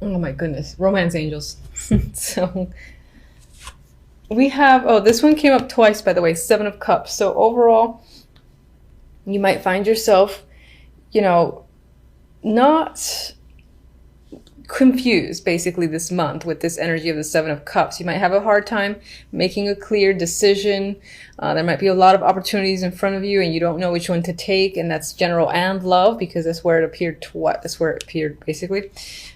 Oh my goodness, romance angels. So we have, oh, this one came up twice, by the way, Seven of Cups. So overall, you might find yourself, you know, not confused basically this month with this energy of the Seven of Cups. You might have a hard time making a clear decision. There might be a lot of opportunities in front of you and you don't know which one to take, and that's general and love, because that's where it appeared that's where it appeared basically.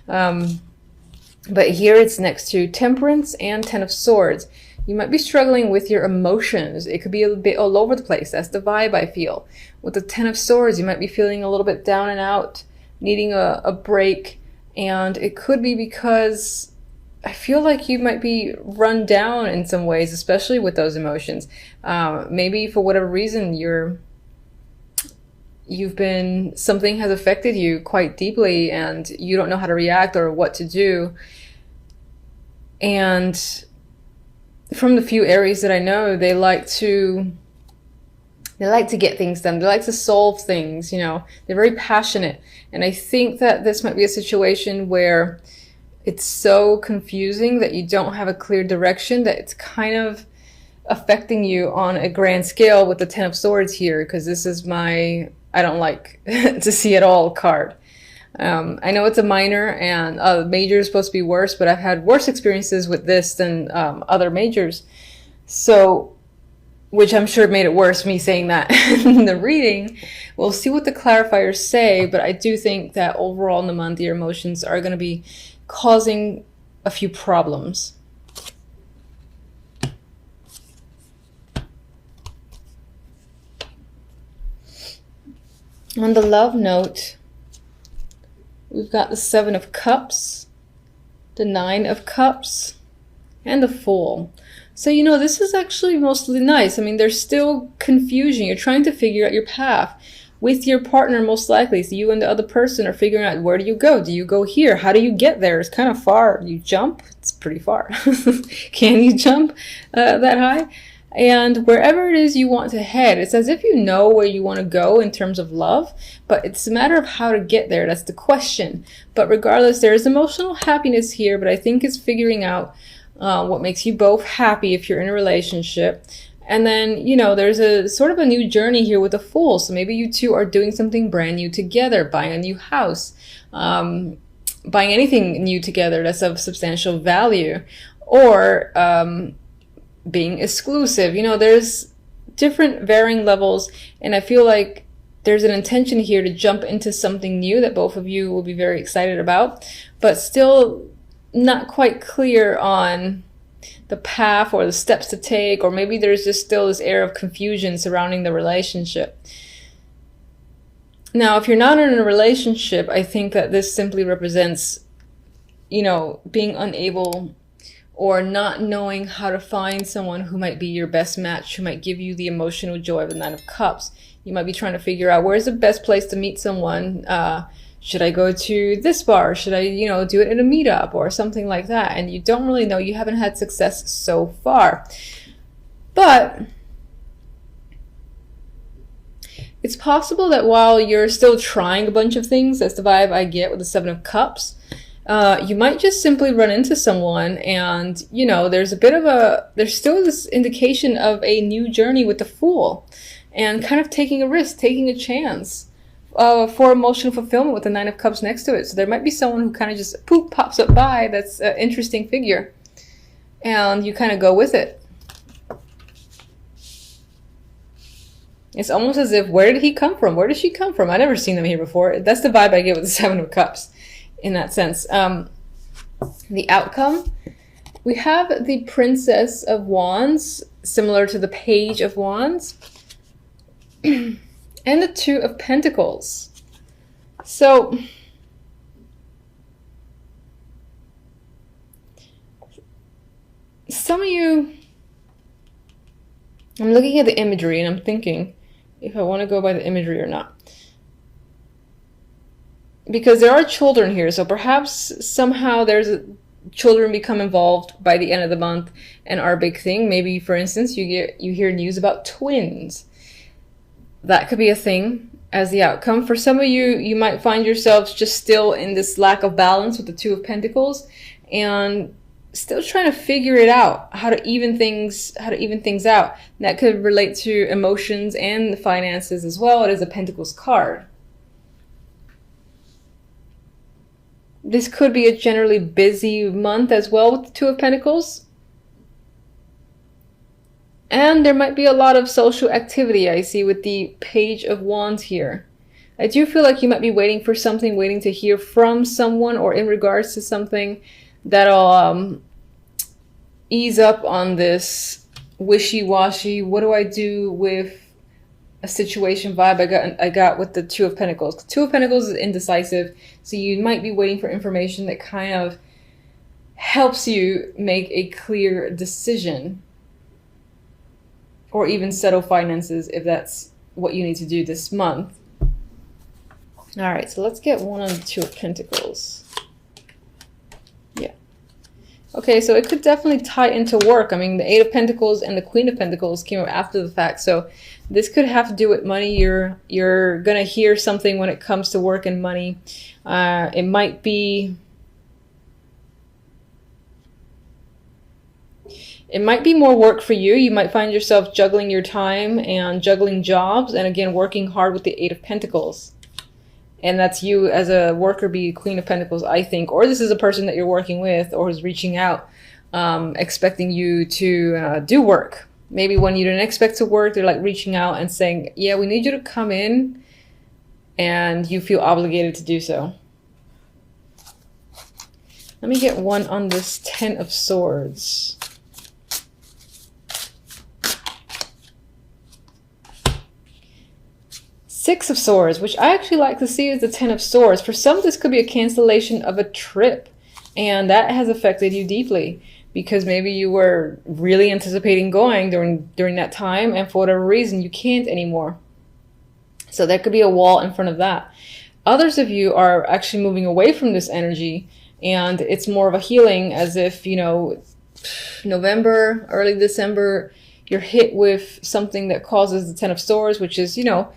But here it's next to Temperance and Ten of Swords. You might be struggling with your emotions. It could be a bit all over the place. That's the vibe I feel. With the Ten of Swords, you might be feeling a little bit down and out, needing a break. And it could be because I feel like you might be run down in some ways, especially with those emotions. Maybe for whatever reason something has affected you quite deeply and you don't know how to react or what to do. And from the few Aries that I know, they like to get things done. They like to solve things, you know. They're very passionate. And I think that this might be a situation where it's so confusing that you don't have a clear direction, that it's kind of affecting you on a grand scale with the Ten of Swords here, because this is my I don't like to see it all card. I know it's a minor and major is supposed to be worse, but I've had worse experiences with this than other majors. So, which I'm sure made it worse, me saying that in the reading. We'll see what the clarifiers say, but I do think that overall in the month, your emotions are going to be causing a few problems. On the love note, we've got the Seven of Cups, the Nine of Cups, and the Fool. So, you know, this is actually mostly nice. I mean, there's still confusion. You're trying to figure out your path with your partner, most likely. So you and the other person are figuring out, where do you go? Do you go here? How do you get there? It's kind of far. You jump? It's pretty far. Can you jump that high? And wherever it is you want to head, it's as if you know where you want to go in terms of love, but it's a matter of how to get there. That's the question. But regardless, there is emotional happiness here, but I think it's figuring out what makes you both happy if you're in a relationship. And then, you know, there's a sort of a new journey here with the Fool. So maybe you two are doing something brand new together, buying a new house, buying anything new together that's of substantial value, or being exclusive. You know, there's different varying levels, and I feel like there's an intention here to jump into something new that both of you will be very excited about, but still not quite clear on the path or the steps to take, or maybe there's just still this air of confusion surrounding the relationship. Now, if you're not in a relationship, I think that this simply represents, you know, being unable or not knowing how to find someone who might be your best match, who might give you the emotional joy of the Nine of Cups. You might be trying to figure out, where's the best place to meet someone? Should I go to this bar? Should I, you know, do it in a meetup or something like that? And you don't really know. You haven't had success so far. But it's possible that while you're still trying a bunch of things, that's the vibe I get with the Seven of Cups, you might just simply run into someone and, you know, there's still this indication of a new journey with the Fool and kind of taking a risk, taking a chance for emotional fulfillment with the Nine of Cups next to it. So there might be someone who kind of just poof, pops up by that's an interesting figure and you kind of go with it. It's almost as if, where did he come from? Where did she come from? I've never seen them here before. That's the vibe I get with the Seven of Cups. In that sense, the outcome, we have the Princess of Wands, similar to the Page of Wands, and the Two of Pentacles. So, some of you, I'm looking at the imagery and I'm thinking if I want to go by the imagery or not. Because there are children here, so perhaps somehow children become involved by the end of the month and are a big thing. Maybe, for instance, you hear news about twins. That could be a thing. as the outcome. For some of you, you might find yourselves just still in this lack of balance with the Two of Pentacles and still trying to figure it out, how to even things out. And that could relate to emotions and the finances as well. It is a Pentacles card. This could be a generally busy month as well with the Two of Pentacles. And there might be a lot of social activity I see with the Page of Wands here. I do feel like you might be waiting for something, waiting to hear from someone or in regards to something that'll ease up on this wishy-washy, what do I do with a situation vibe I got with the Two of Pentacles. Two of Pentacles is indecisive, so you might be waiting for information that kind of helps you make a clear decision or even settle finances if that's what you need to do this month. All right, so let's get one on the Two of Pentacles. Yeah. Okay, so it could definitely tie into work. I mean, the Eight of Pentacles and the Queen of Pentacles came up after the fact, so this could have to do with money. You're gonna hear something when it comes to work and money. It might be more work for you. You might find yourself juggling your time and juggling jobs, and again working hard with the Eight of Pentacles. And that's you as a worker, be Queen of Pentacles, I think. Or this is a person that you're working with or is reaching out, expecting you to do work. Maybe when you didn't expect to work, they're like reaching out and saying, yeah, we need you to come in, and you feel obligated to do so. Let me get one on this Ten of Swords. Six of Swords, which I actually like to see as the Ten of Swords. For some, this could be a cancellation of a trip, and that has affected you deeply because maybe you were really anticipating going during that time, and for whatever reason, you can't anymore. So there could be a wall in front of that. Others of you are actually moving away from this energy, and it's more of a healing, as if, you know, November, early December, you're hit with something that causes the Ten of Swords, which is, you know,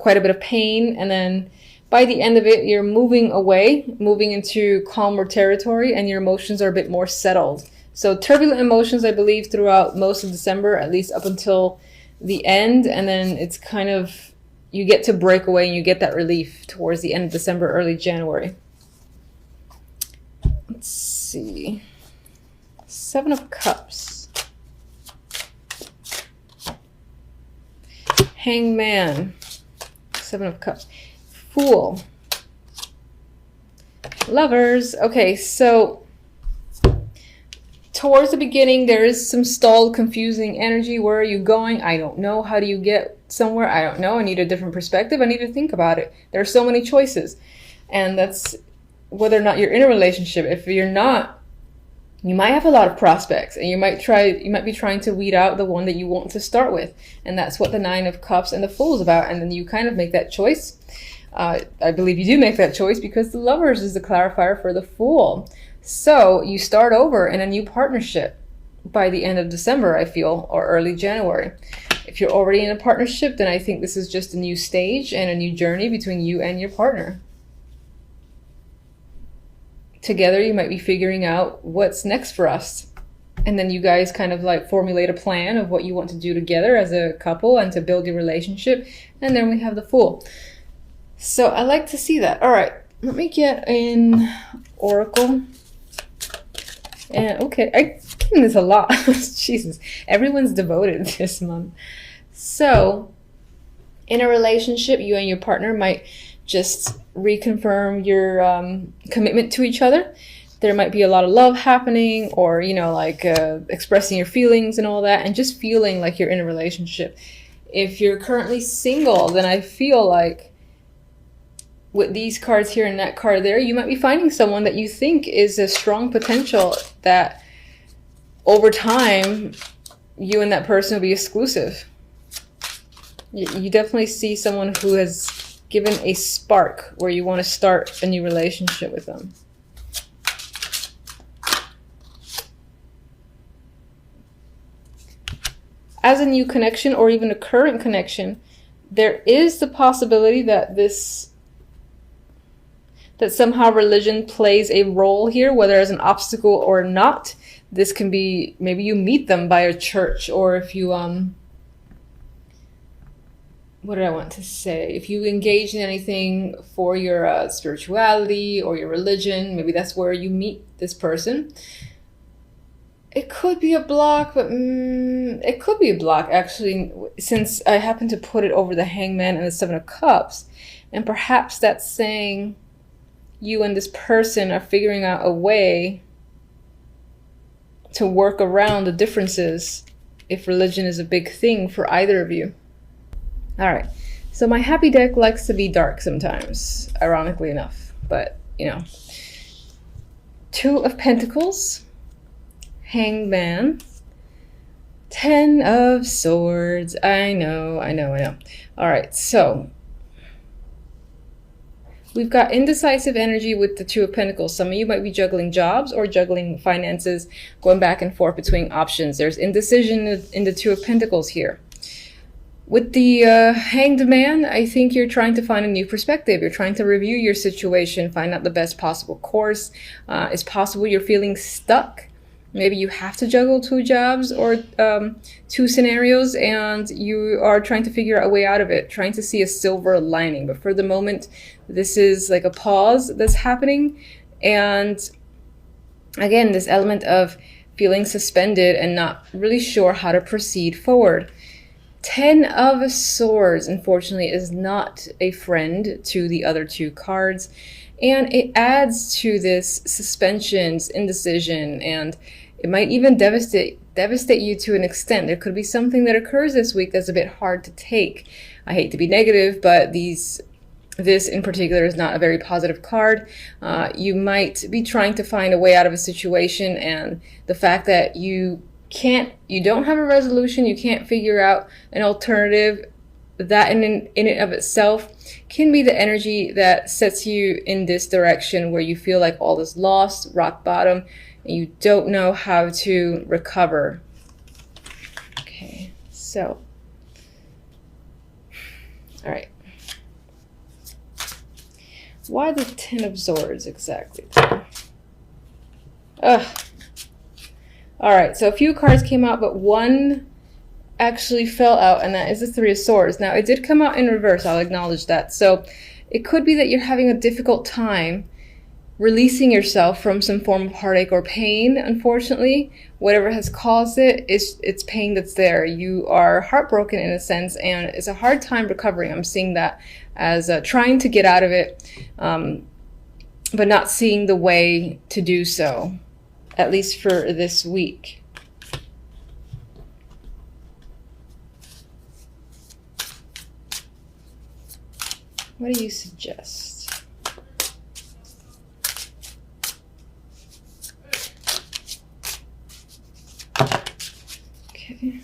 quite a bit of pain. And then by the end of it, you're moving away, moving into calmer territory, and your emotions are a bit more settled. So turbulent emotions, I believe, throughout most of December, at least up until the end. And then it's kind of, you get to break away and you get that relief towards the end of December, early January. Let's see. Seven of Cups. Hangman. Seven of Cups. Fool. Lovers. Okay, so towards the beginning, there is some stalled, confusing energy. Where are you going? I don't know. How do you get somewhere? I don't know. I need a different perspective. I need to think about it. There are so many choices. And that's whether or not you're in a relationship. If you're not, you might have a lot of prospects, and you might be trying to weed out the one that you want to start with. And that's what the Nine of Cups and the Fool is about. And then you kind of make that choice. I believe you do make that choice because the Lovers is the clarifier for the Fool. So you start over in a new partnership by the end of December, I feel, or early January. If you're already in a partnership, then I think this is just a new stage and a new journey between you and your partner. Together, you might be figuring out what's next for us. And then you guys kind of like formulate a plan of what you want to do together as a couple and to build your relationship. And then we have the Fool. So I like to see that. All right, let me get an Oracle. And okay, I'm getting this a lot. Jesus, everyone's devoted this month. So in a relationship, you and your partner might just reconfirm your commitment to each other. There might be a lot of love happening, or, you know, like expressing your feelings and all that, and just feeling like you're in a relationship. If you're currently single, then I feel like with these cards here and that card there, you might be finding someone that you think is a strong potential, that over time you and that person will be exclusive. You definitely see someone who has given a spark where you want to start a new relationship with them. As a new connection, or even a current connection, there is the possibility that that somehow religion plays a role here, whether as an obstacle or not. This can be, maybe you meet them by a church, or if you, what did I want to say? If you engage in anything for your spirituality or your religion, maybe that's where you meet this person. It could be a block, but it could be a block, actually, since I happen to put it over the Hangman and the Seven of Cups. And perhaps that's saying you and this person are figuring out a way to work around the differences if religion is a big thing for either of you. All right, so my happy deck likes to be dark sometimes, ironically enough, but you know. Two of Pentacles, Hangman, Ten of Swords. I know. All right, so we've got indecisive energy with the Two of Pentacles. Some of you might be juggling jobs or juggling finances, going back and forth between options. There's indecision in the Two of Pentacles here. With the Hanged Man, I think you're trying to find a new perspective. You're trying to review your situation, find out the best possible course. It's possible you're feeling stuck. Maybe you have to juggle two jobs or two scenarios, and you are trying to figure out a way out of it, trying to see a silver lining. But for the moment, this is like a pause that's happening. And again, this element of feeling suspended and not really sure how to proceed forward. Ten of Swords, unfortunately, is not a friend to the other two cards. And it adds to this suspensions, indecision, and it might even devastate you to an extent. There could be something that occurs this week that's a bit hard to take. I hate to be negative, but this in particular is not a very positive card. You might be trying to find a way out of a situation, and the fact that you don't have a resolution, you can't figure out an alternative, that in and of itself can be the energy that sets you in this direction where you feel like all is lost, rock bottom, and you don't know how to recover. Okay, so, all right. Why the Ten of Swords exactly? Ugh. All right, so a few cards came out, but one actually fell out, and that is the Three of Swords. Now, it did come out in reverse, I'll acknowledge that. So it could be that you're having a difficult time releasing yourself from some form of heartache or pain, unfortunately. Whatever has caused it, it's pain that's there. You are heartbroken in a sense, and it's a hard time recovering. I'm seeing that as trying to get out of it, but not seeing the way to do so, at least for this week. What do you suggest? Okay.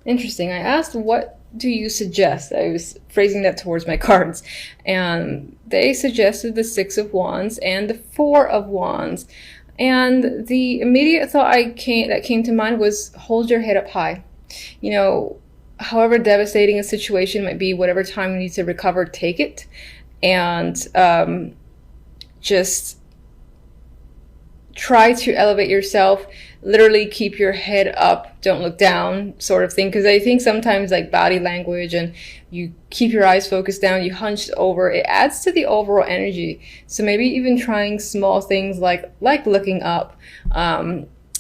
Interesting. I asked, what do you suggest? I was phrasing that towards my cards, and they suggested the Six of Wands and the Four of Wands. And the immediate thought that came to mind was, hold your head up high. You know, however devastating a situation might be, whatever time you need to recover, take it. And just try to elevate yourself. Literally keep your head up, don't look down, sort of thing. Because I think sometimes, like, body language and you keep your eyes focused down, you hunched over, it adds to the overall energy. So maybe even trying small things like looking up,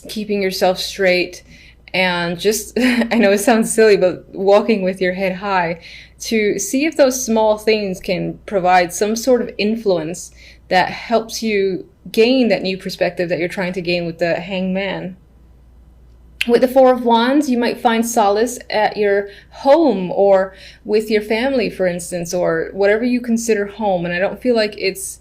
keeping yourself straight, and just, I know it sounds silly, but walking with your head high to see if those small things can provide some sort of influence that helps you gain that new perspective that you're trying to gain with the Hangman. With the Four of Wands, you might find solace at your home or with your family, for instance, or whatever you consider home. And I don't feel like it's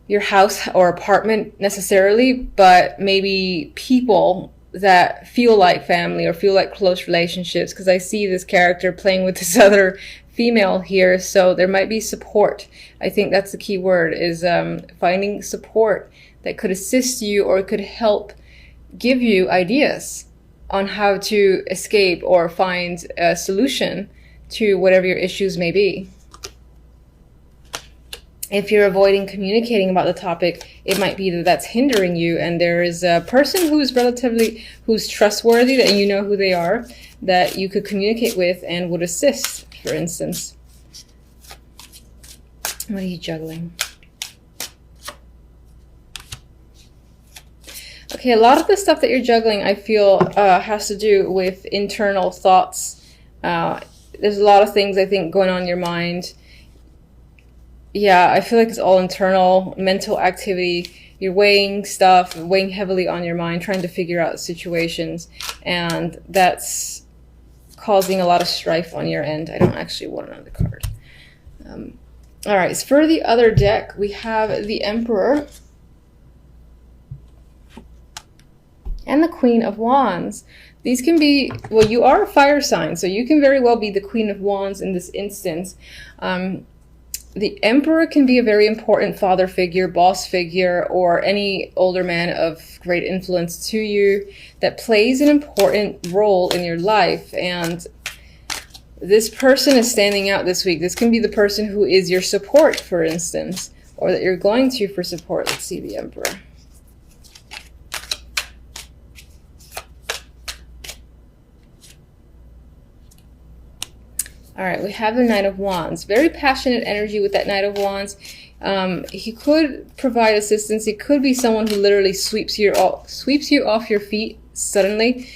your house or apartment necessarily, but maybe people that feel like family or feel like close relationships, because I see this character playing with this other female here, so there might be support. I think that's the key word, is finding support that could assist you or could help give you ideas on how to escape or find a solution to whatever your issues may be. If you're avoiding communicating about the topic, it might be that that's hindering you, and there is a person who's trustworthy, that you know who they are, that you could communicate with and would assist, for instance. What are you juggling? Okay, a lot of the stuff that you're juggling, I feel, has to do with internal thoughts. There's a lot of things, I think, going on in your mind. Yeah, I feel like it's all internal, mental activity. You're weighing stuff, weighing heavily on your mind, trying to figure out situations, and that's causing a lot of strife on your end. I don't actually want another card. All right, so for the other deck, we have the Emperor and the Queen of Wands. These can be, well, you are a fire sign, so you can very well be the Queen of Wands in this instance. The Emperor can be a very important father figure, boss figure, or any older man of great influence to you that plays an important role in your life. And this person is standing out this week. This can be the person who is your support, for instance, or that you're going to for support. Let's see the Emperor. All right, we have the Knight of Wands. Very passionate energy with that Knight of Wands. He could provide assistance. He could be someone who literally sweeps you off your feet suddenly.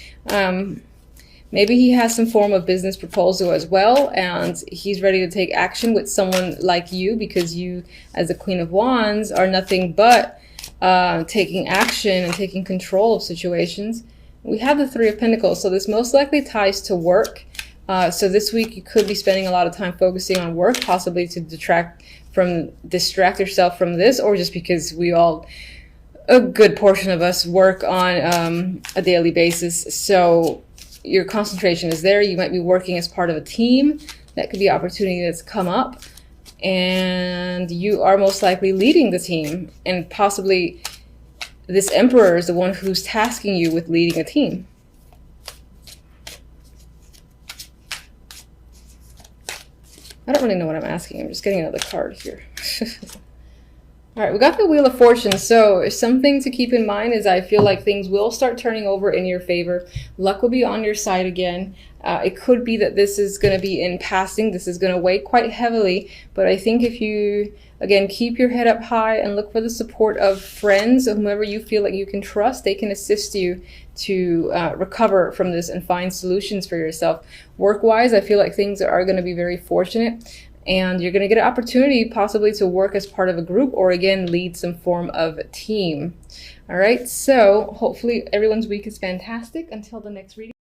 Maybe he has some form of business proposal as well, and he's ready to take action with someone like you, because you, as the Queen of Wands, are nothing but taking action and taking control of situations. We have the Three of Pentacles, so this most likely ties to work. So this week you could be spending a lot of time focusing on work, possibly to distract yourself from this, or just because a good portion of us work on a daily basis. So your concentration is there. You might be working as part of a team. That could be an opportunity that's come up, and you are most likely leading the team, and possibly this Emperor is the one who's tasking you with leading a team. I don't really know what I'm asking. I'm just getting another card here. All right, we got the Wheel of Fortune. So something to keep in mind is I feel like things will start turning over in your favor. Luck will be on your side again. It could be that this is going to be in passing. This is going to weigh quite heavily. But I think if you, again, keep your head up high and look for the support of friends, or whomever you feel like you can trust, they can assist you to recover from this and find solutions for yourself. Work-wise, I feel like things are going to be very fortunate, and you're going to get an opportunity possibly to work as part of a group, or again, lead some form of team. All right, so hopefully everyone's week is fantastic. Until the next reading.